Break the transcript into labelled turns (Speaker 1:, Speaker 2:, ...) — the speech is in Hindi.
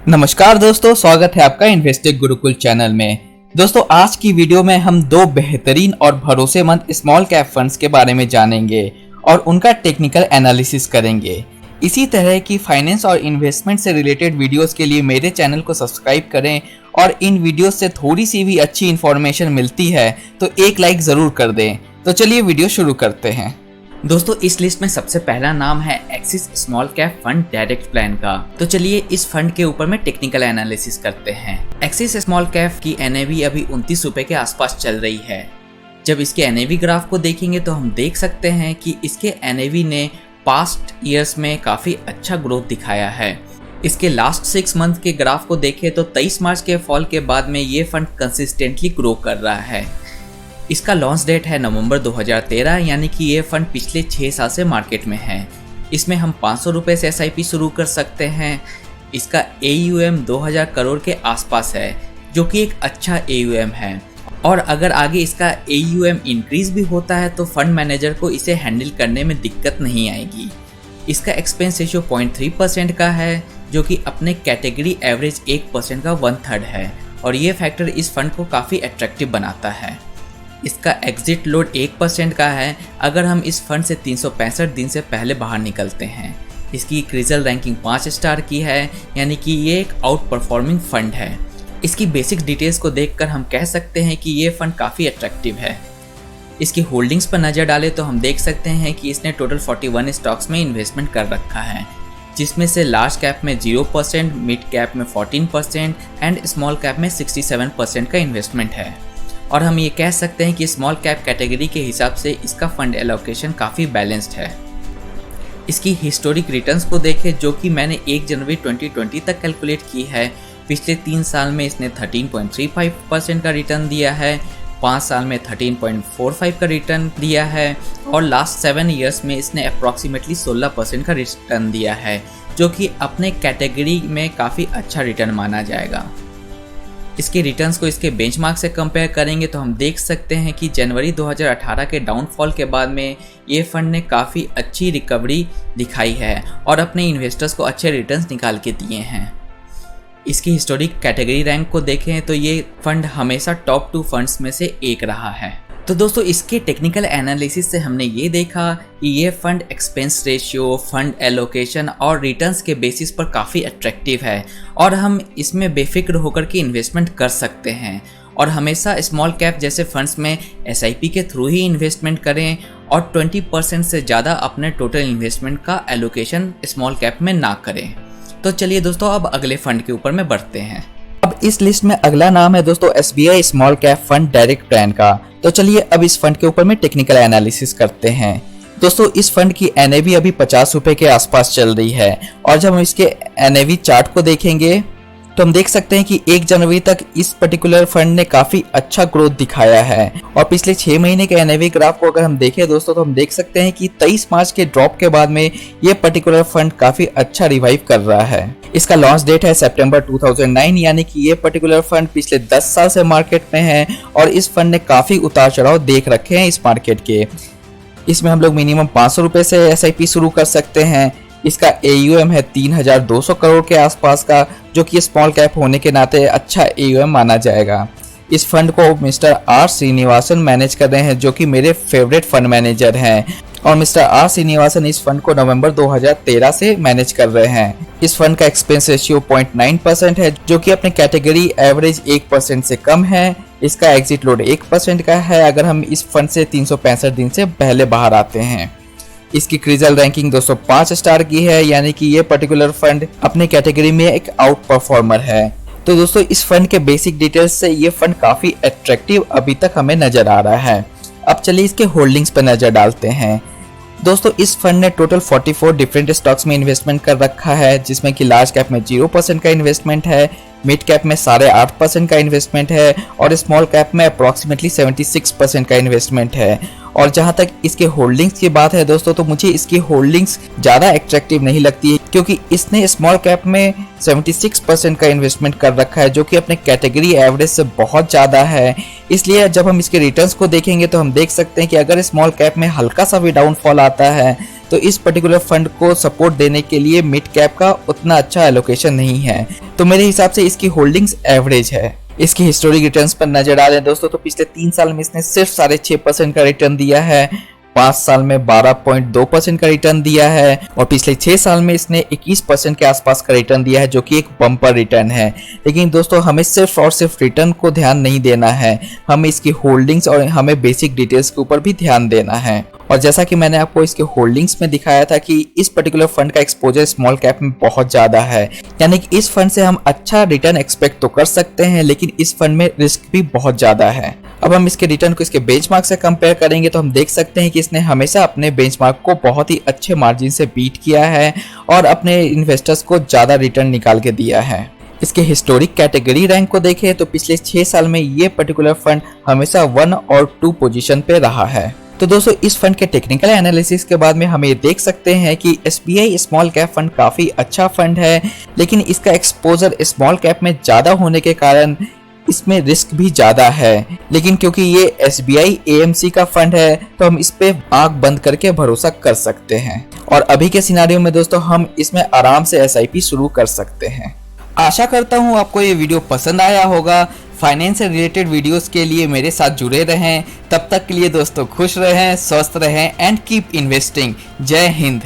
Speaker 1: नमस्कार दोस्तों, स्वागत है आपका इन्वेस्टिंग गुरुकुल चैनल में। दोस्तों, आज की वीडियो में हम दो बेहतरीन और भरोसेमंद स्मॉल कैप फंड्स के बारे में जानेंगे और उनका टेक्निकल एनालिसिस करेंगे। इसी तरह की फाइनेंस और इन्वेस्टमेंट से रिलेटेड वीडियोस के लिए मेरे चैनल को सब्सक्राइब करें और इन वीडियोस से थोड़ी सी भी अच्छी इन्फॉर्मेशन मिलती है तो एक लाइक ज़रूर कर दें। तो चलिए वीडियो शुरू करते हैं। दोस्तों, इस लिस्ट में सबसे पहला नाम है axis small cap fund direct plan का। तो चलिए इस फंड के ऊपर में टेक्निकल एनालिसिस करते हैं। एक्सिस स्मॉल कैप की एनएवी अभी 29 रुपए के आसपास चल रही है। जब इसके एनएवी ग्राफ को देखेंगे तो हम देख सकते हैं कि इसके एनएवी ने पास्ट ईयर्स में काफ़ी अच्छा ग्रोथ दिखाया है। इसके लास्ट 6 मंथ के ग्राफ को देखें तो 23 मार्च के फॉल के बाद में ये फंड कंसिस्टेंटली ग्रो कर रहा है। इसका लॉन्च डेट है नवंबर 2013, यानी कि ये फंड पिछले 6 साल से मार्केट में है। इसमें हम 500 रुपये से SIP शुरू कर सकते हैं। इसका AUM 2000 करोड़ के आसपास है, जो कि एक अच्छा AUM है। और अगर आगे इसका AUM इंक्रीज भी होता है तो फंड मैनेजर को इसे हैंडल करने में दिक्कत नहीं आएगी। इसका एक्सपेंस रेशियो 0.3% का है, जो कि अपने कैटेगरी एवरेज 1% का 1/3 है। और ये फैक्टर इस फंड को काफ़ी अट्रैक्टिव बनाता है। इसका एग्जिट लोड 1% का है अगर हम इस फंड से 365 दिन से पहले बाहर निकलते हैं। इसकी क्रिजल रैंकिंग 5 स्टार की है, यानी कि ये एक आउट परफॉर्मिंग फंड है। इसकी बेसिक डिटेल्स को देखकर हम कह सकते हैं कि ये फंड काफ़ी अट्रैक्टिव है। इसकी होल्डिंग्स पर नज़र डालें तो हम देख सकते हैं कि इसने टोटल 41 स्टॉक्स में इन्वेस्टमेंट कर रखा है, जिसमें से लार्ज कैप में 0%, मिड कैप में 14% एंड स्मॉल कैप में 67% का इन्वेस्टमेंट है। और हम ये कह सकते हैं कि स्मॉल कैप कैटेगरी के हिसाब से इसका फंड एलोकेशन काफ़ी बैलेंस्ड है। इसकी हिस्टोरिक रिटर्न्स को देखें, जो कि मैंने 1 जनवरी 2020 तक कैलकुलेट की है। पिछले 3 साल में इसने 13.35% का रिटर्न दिया है, 5 साल में 13.45 का रिटर्न दिया है और लास्ट 7 ईयर्स में इसने अप्रॉक्सीमेटली 16% का रिटर्न दिया है, जो कि अपने कैटेगरी में काफ़ी अच्छा रिटर्न माना जाएगा। इसके रिटर्न्स को इसके बेंचमार्क से कंपेयर करेंगे तो हम देख सकते हैं कि जनवरी 2018 के डाउनफॉल के बाद में ये फंड ने काफ़ी अच्छी रिकवरी दिखाई है और अपने इन्वेस्टर्स को अच्छे रिटर्न्स निकाल के दिए हैं। इसकी हिस्टोरिक कैटेगरी रैंक को देखें तो ये फंड हमेशा टॉप 2 फंड्स में से एक रहा है। तो दोस्तों, इसके टेक्निकल एनालिसिस से हमने ये देखा कि ये fund expense ratio, fund allocation और रिटर्न्स के बेसिस पर काफ़ी अट्रैक्टिव है और हम इसमें बेफिक्र होकर के इन्वेस्टमेंट कर सकते हैं। और हमेशा स्मॉल कैप जैसे फंड्स में SIP के थ्रू ही इन्वेस्टमेंट करें और 20% से ज़्यादा अपने टोटल इन्वेस्टमेंट का एलोकेशन स्मॉल कैप में ना करें। तो चलिए दोस्तों, अब अगले फंड के ऊपर में बढ़ते हैं। अब इस लिस्ट में अगला नाम है दोस्तों SBI small cap fund direct plan का। तो चलिए अब इस फंड के ऊपर में टेक्निकल एनालिसिस करते हैं। दोस्तों, इस फंड की NAV अभी 50 रुपए के आसपास चल रही है और जब हम इसके NAV चार्ट को देखेंगे तो हम देख सकते हैं कि 1 जनवरी तक इस पर्टिकुलर फंड ने काफ़ी अच्छा ग्रोथ दिखाया है। और पिछले 6 महीने के NAV ग्राफ को अगर हम देखें दोस्तों तो हम देख सकते हैं कि 23 मार्च के ड्रॉप के बाद में ये पर्टिकुलर फंड काफ़ी अच्छा रिवाइव कर रहा है। इसका लॉन्च डेट है सितंबर 2009, यानी कि ये पर्टिकुलर फंड पिछले 10 साल से मार्केट में है और इस फंड ने काफ़ी उतार चढ़ाव देख रखे हैं इस मार्केट के। इसमें हम लोग मिनिमम 500 रुपये से SIP शुरू कर सकते हैं। इसका AUM है 3200 करोड़ के आसपास का, जो कि स्मॉल कैप होने के नाते अच्छा AUM माना जाएगा। इस फंड को मिस्टर R श्रीनिवासन मैनेज कर रहे हैं, जो कि मेरे फेवरेट फंड मैनेजर हैं और मिस्टर R श्रीनिवासन इस फंड को नवंबर 2013 से मैनेज कर रहे हैं। इस फंड का एक्सपेंस रेशियो 0.9% है, जो कि अपने कैटेगरी एवरेज 1% से कम है। इसका एग्जिट लोड 1% का है अगर हम इस फंड से 365 दिन से पहले बाहर आते हैं। इसकी क्रिजल रैंकिंग 205 स्टार की है, यानी कि ये पर्टिकुलर फंड अपने कैटेगरी में एक आउट परफॉर्मर है। तो दोस्तों, इस फंड के बेसिक डिटेल्स से ये फंड काफ़ी अट्रैक्टिव अभी तक हमें नज़र आ रहा है। अब चलिए इसके होल्डिंग्स पर नज़र डालते हैं। दोस्तों, इस फंड ने टोटल 44 डिफरेंट स्टॉक्स में इन्वेस्टमेंट कर रखा है, जिसमें कि लार्ज कैप में 0% का इन्वेस्टमेंट है, मिड कैप में 8.5% का इन्वेस्टमेंट है और स्मॉल कैप में अप्रॉक्सीमेटली 76% का इन्वेस्टमेंट है। और जहां तक इसके होल्डिंग्स की बात है दोस्तों, तो मुझे इसकी होल्डिंग्स ज़्यादा अट्रैक्टिव नहीं लगती है, क्योंकि इसने स्मॉल कैप में 76% का इन्वेस्टमेंट कर रखा है, जो कि अपने कैटेगरी एवरेज से बहुत ज़्यादा है। इसलिए जब हम इसके रिटर्न्स को देखेंगे तो हम देख सकते हैं कि अगर स्मॉल कैप में हल्का सा भी डाउनफॉल आता है तो इस पर्टिकुलर फंड को सपोर्ट देने के लिए मिड कैप का उतना अच्छा एलोकेशन नहीं है। तो मेरे हिसाब से इसकी होल्डिंग्स एवरेज है। इसकी हिस्टोरिक रिटर्न्स पर नजर डालें दोस्तों तो पिछले 3 साल में इसने सिर्फ 6.5% का रिटर्न दिया है, 5 साल में 12.2% का रिटर्न दिया है और पिछले 6 साल में इसने 21% के आसपास का रिटर्न दिया है, जो कि एक बम्पर रिटर्न है। लेकिन दोस्तों हमें सिर्फ और सिर्फ रिटर्न को ध्यान नहीं देना है, हमें इसकी होल्डिंग्स और हमें बेसिक डिटेल्स के ऊपर भी ध्यान देना है। और जैसा कि मैंने आपको इसके होल्डिंग्स में दिखाया था कि इस पर्टिकुलर फंड का एक्सपोजर स्मॉल कैप में बहुत ज्यादा है, यानी कि इस फंड से हम अच्छा रिटर्न एक्सपेक्ट तो कर सकते हैं, लेकिन इस फंड में रिस्क भी बहुत ज्यादा है। अब हम इसके रिटर्न को इसके बेंचमार्क से कंपेयर करेंगे तो हम देख सकते हैं कि इसने हमेशा अपने बेंचमार्क को बहुत ही अच्छे मार्जिन से बीट किया है और अपने इन्वेस्टर्स को ज्यादा रिटर्न निकाल के दिया है। इसके हिस्टोरिक कैटेगरी रैंक को देखें तो पिछले 6 साल में ये पर्टिकुलर फंड हमेशा 1 और 2 पोजीशन पे रहा है। तो दोस्तों इस फंड के टेक्निकल एनालिसिस के बाद में हम ये देख सकते हैं कि SBI स्मॉल कैप फंड काफी अच्छा फंड है, लेकिन इसका एक्सपोजर स्मॉल कैप में ज्यादा होने के कारण इसमें रिस्क भी ज्यादा है। लेकिन क्योंकि ये SBI AMC का फंड है तो हम इस पे आंख बंद करके भरोसा कर सकते हैं और अभी के सिनारियो में दोस्तों हम इसमें आराम से SIP शुरू कर सकते हैं। आशा करता हूँ आपको ये वीडियो पसंद आया होगा। फाइनेंस से रिलेटेड वीडियोस के लिए मेरे साथ जुड़े रहें। तब तक के लिए दोस्तों खुश रहें, स्वस्थ रहें एंड कीप इन्वेस्टिंग। जय हिंद।